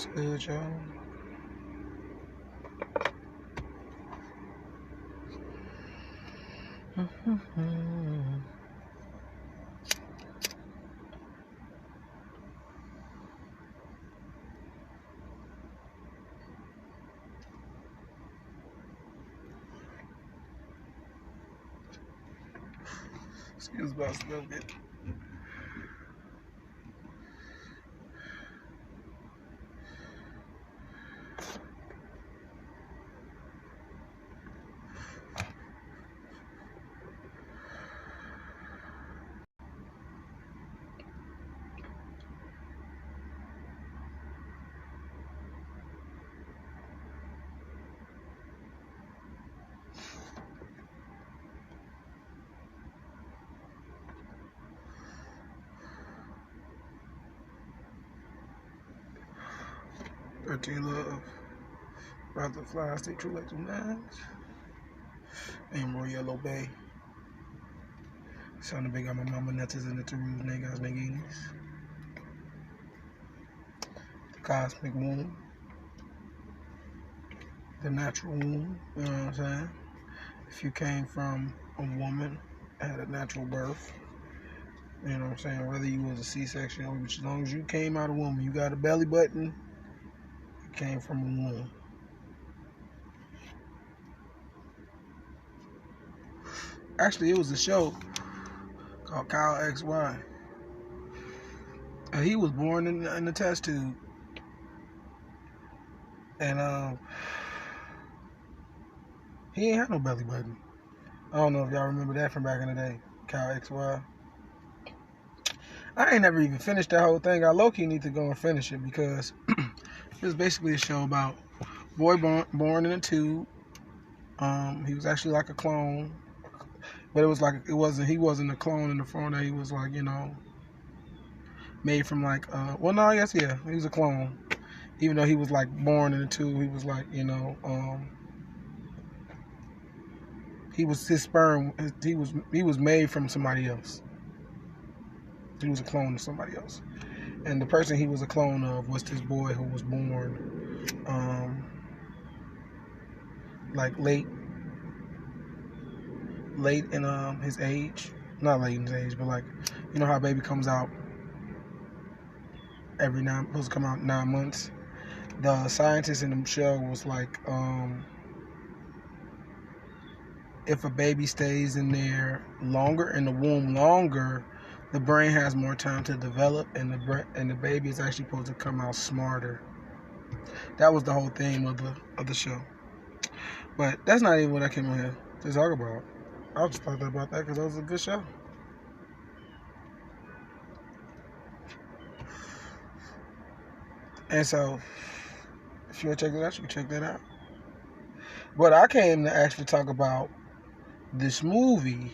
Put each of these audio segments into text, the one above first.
What's good, y'all? Excuse me, a little bit. Love, Brother Fly, stay true like 2 nines. Ain't Roy Yellow Bay. Sound the big on my mama netters and the Tarus, niggas, niggas. The cosmic womb. The natural womb, you know what I'm saying? If you came from a woman, had a natural birth, you know what I'm saying? Whether you was a C-section or as long as you came out of a woman, you got a belly button, you came from a woman. Actually, it was a show called Kyle XY. And he was born in the test tube. And he ain't had no belly button. I don't know if y'all remember that from back in the day. Kyle XY. I ain't never even finished that whole thing. I low-key need to go and finish it because it was basically a show about boy born in a tube. He was actually like a clone. But he wasn't a clone in the form that he was like, made from like, he was a clone. Even though he was like born in a tube, he was like, he was his sperm, he was made from somebody else. He was a clone of somebody else. And the person he was a clone of was this boy who was born, like late in his age. Not late in his age, but like, you know how a baby comes out supposed to come out 9 months. The scientist in the show was like, if a baby stays in there longer, in the womb longer, the brain has more time to develop, and the baby is actually supposed to come out smarter. That was the whole theme of the show. But that's not even what I came on here to talk about. I was just talking about that because that was a good show. And so, if you want to check that out, you can check that out. But I came to actually talk about this movie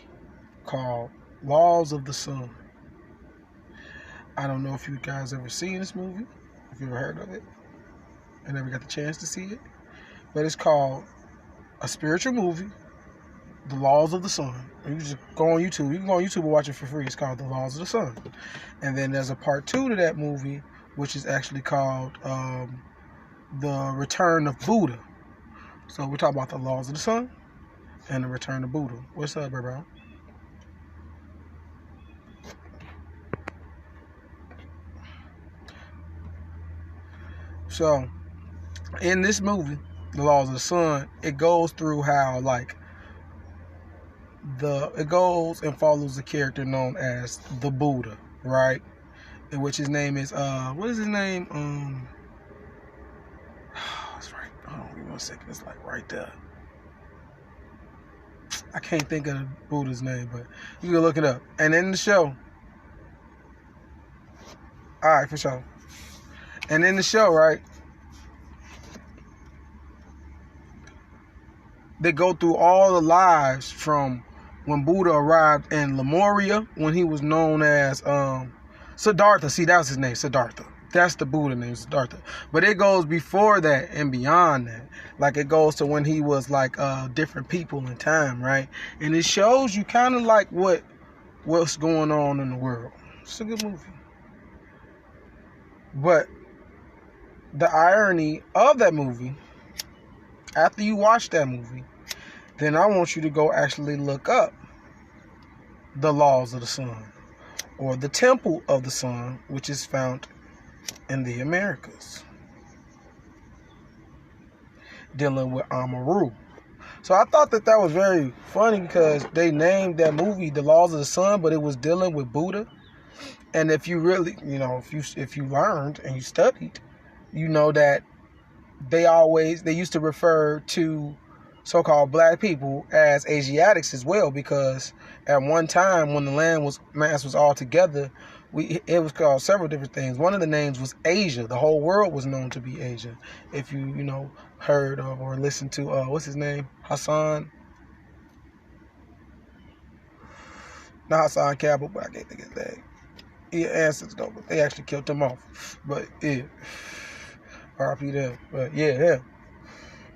called Laws of the Sun. I don't know if you guys ever seen this movie, if you ever heard of it, and never got the chance to see it. But it's called a spiritual movie, The Laws of the Sun. You can just go on YouTube. You can go on YouTube and watch it for free. It's called The Laws of the Sun. And then there's a part 2 to that movie, which is actually called The Return of Buddha. So we're talking about The Laws of the Sun and The Return of Buddha. What's up, bro? So, in this movie, The Laws of the Sun, it goes through how, like, it goes and follows the character known as the Buddha, right? In which his name is, what is his name? That's right. Hold on, give me 1 second. It's like right there. I can't think of the Buddha's name, but you can look it up. And in the show, alright, for sure. And in the show, right, they go through all the lives from when Buddha arrived in Lemuria, when he was known as Siddhartha. See, that was his name, Siddhartha. That's the Buddha name, Siddhartha. But it goes before that and beyond that. Like, it goes to when he was like different people in time, right? And it shows you kind of like what's going on in the world. It's a good movie. But the irony of that movie, after you watch that movie, then I want you to go actually look up the laws of the sun, or the temple of the sun, which is found in the Americas, dealing with Amaru. So I thought that was very funny because they named that movie The Laws of the Sun, but it was dealing with Buddha. And if you really, if you learned and you studied, you know that they used to refer to so-called black people as Asiatics as well, because at one time when the mass was all together, it was called several different things. One of the names was Asia. The whole world was known to be Asia. If you heard of or listened to what's his name, Hassan, not Hassan Campbell, but I can't think of his name. Yeah, ancestors though, but they actually killed him off. But yeah, R.I.P. them. But yeah, him.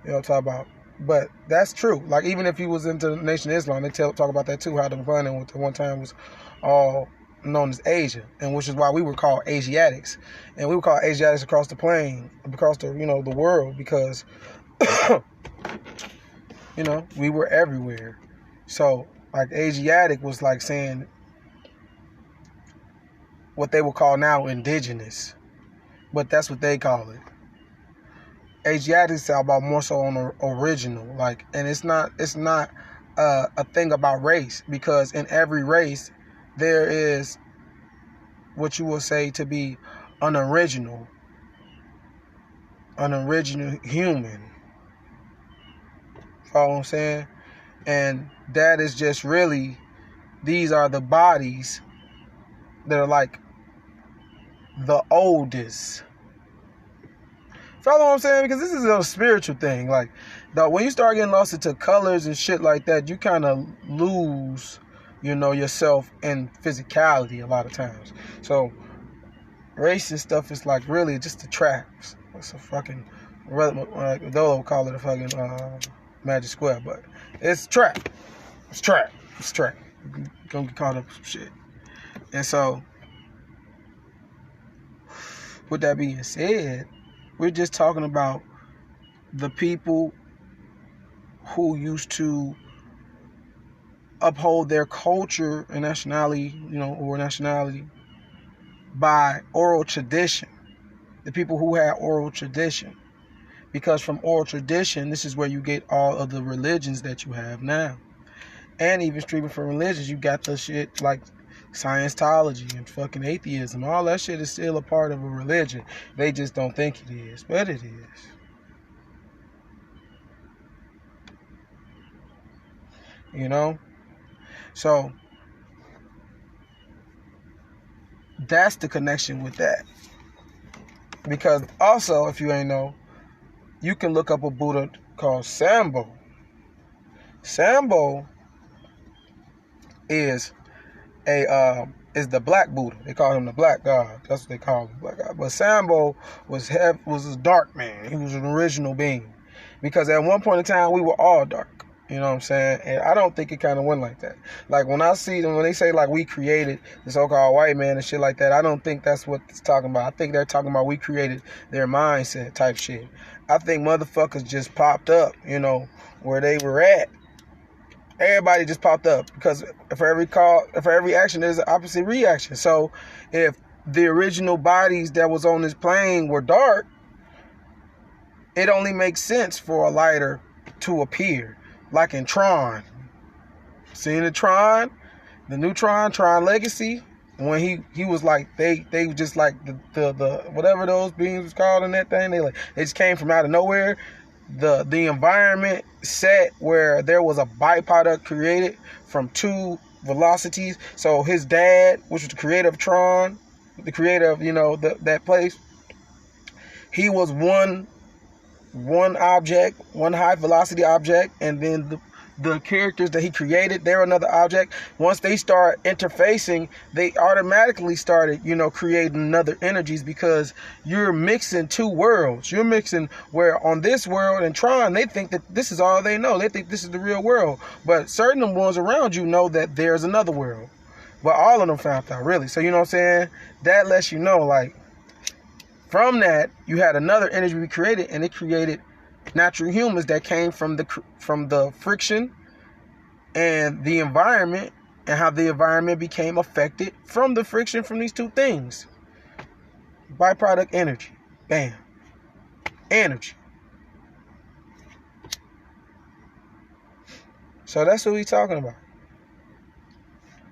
You know what I'm talking about. But that's true. Like, even if he was into the Nation of Islam, they talk about that too, how the planet at one time was all known as Asia, and which is why we were called Asiatics. And we were called Asiatics across the plane, across the the world, because we were everywhere. So like Asiatic was like saying what they would call now indigenous, but that's what they call it. Asiatics are about more so on the original, like, and it's not a thing about race, because in every race there is what you will say to be an original human. Follow what I'm saying? And that is just really, these are the bodies that are like the oldest. Follow what I'm saying? Because this is a spiritual thing. Like, when you start getting lost into colors and shit like that, you kind of lose, yourself in physicality a lot of times. So, race and stuff is like really just a trap. It's a fucking, they'll call it a fucking magic square, but it's trap. It's trap. It's trap. You're gonna get caught up with some shit. And so, with that being said, we're just talking about the people who used to uphold their culture and nationality, or nationality by oral tradition. The people who had oral tradition. Because from oral tradition, this is where you get all of the religions that you have now. And even streaming from religions, you got the shit like Scientology and fucking atheism. All that shit is still a part of a religion. They just don't think it is, but it is. So that's the connection with that. Because also, if you ain't know, you can look up a Buddha called Sambo. Sambo is the black Buddha. They call him the black god. That's what they call him, black god. But Sambo was a dark man. He was an original being. Because at one point in time, we were all dark. You know what I'm saying? And I don't think it kind of went like that. Like, when I see them, when they say, like, we created the so-called white man and shit like that, I don't think that's what it's talking about. I think they're talking about we created their mindset type shit. I think motherfuckers just popped up, where they were at. Everybody just popped up, because for every action, there's an opposite reaction. So if the original bodies that was on this plane were dark, it only makes sense for a lighter to appear. Like in Tron. Seeing the Tron? The new Tron Legacy? When he was like, they just like the whatever those beings was called in that thing, they just came from out of nowhere. The environment set where there was a byproduct created from two velocities. So his dad, which was the creator of Tron, the creator of, that place, he was one object, one high velocity object, and then the characters that he created, they're another object. Once they start interfacing, they automatically started, creating another energies, because you're mixing two worlds. You're mixing where on this world in Tron, they think that this is all they know. They think this is the real world. But certain ones around you know that there's another world. But all of them found out, really. So, you know what I'm saying? That lets you know, like, From that, you had another energy we created, and it created natural humans that came from the friction and the environment, and how the environment became affected from the friction from these two things. Byproduct energy. Bam. Energy. So that's what we talking about.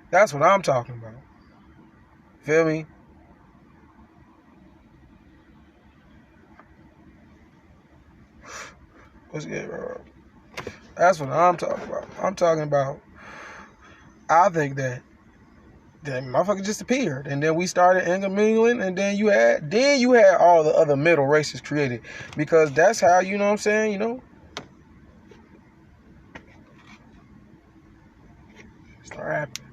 That's what I'm talking about. Feel me? What's good, bro? That's what I'm talking about. I'm talking about, I think that motherfucker just appeared, and then we started intermingling, and then you had all the other middle races created, because that's how, you know what I'm saying, start happening.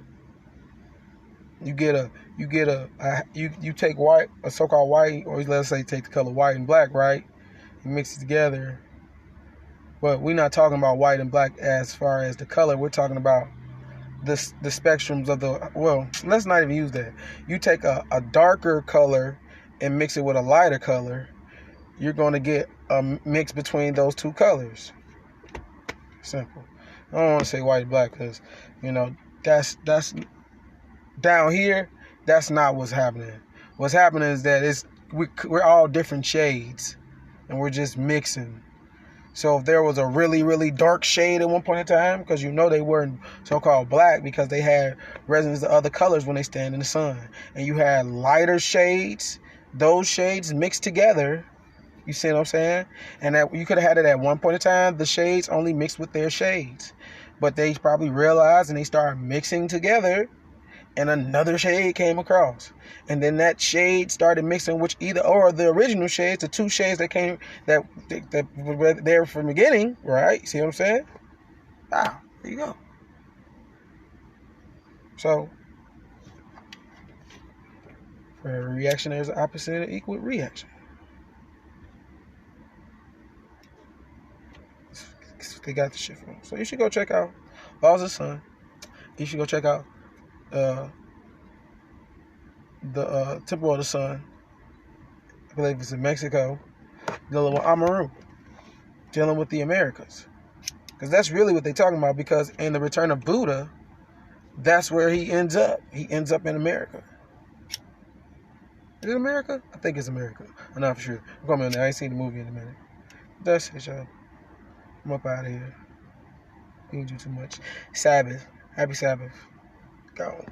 You take white, a so-called white, or let's say take the color white and black, right? You mix it together. But we're not talking about white and black as far as the color. We're talking about the spectrums of the, well, let's not even use that. You take a darker color and mix it with a lighter color, you're going to get a mix between those two colors. Simple. I don't want to say white and black because, that's down here, that's not what's happening. What's happening is that we're all different shades, and we're just mixing. So if there was a really, really dark shade at one point in time, because they weren't so-called black because they had resonance of other colors when they stand in the sun. And you had lighter shades, those shades mixed together. You see what I'm saying? And that you could have had it at one point in time, the shades only mixed with their shades. But they probably realized and they started mixing together, and another shade came across, and then that shade started mixing with the original shades, the two shades that came that were there from the beginning, right? See what I'm saying? Wow, there you go. So for every reaction, there's an opposite and equal reaction. They got the shit from. So you should go check out Laws of the Sun. You should go check out the Temple of the Sun. I believe it's in Mexico. Dealing with Amaru. Dealing with the Americas. Because that's really what they're talking about. Because in the Return of Buddha, that's where he ends up. He ends up in America. Is it America? I think it's America. I'm not for sure. I'm coming on there. I ain't seen the movie in a minute. That's it, y'all. I'm up out of here. You ain't do too much. Sabbath. Happy Sabbath. Go.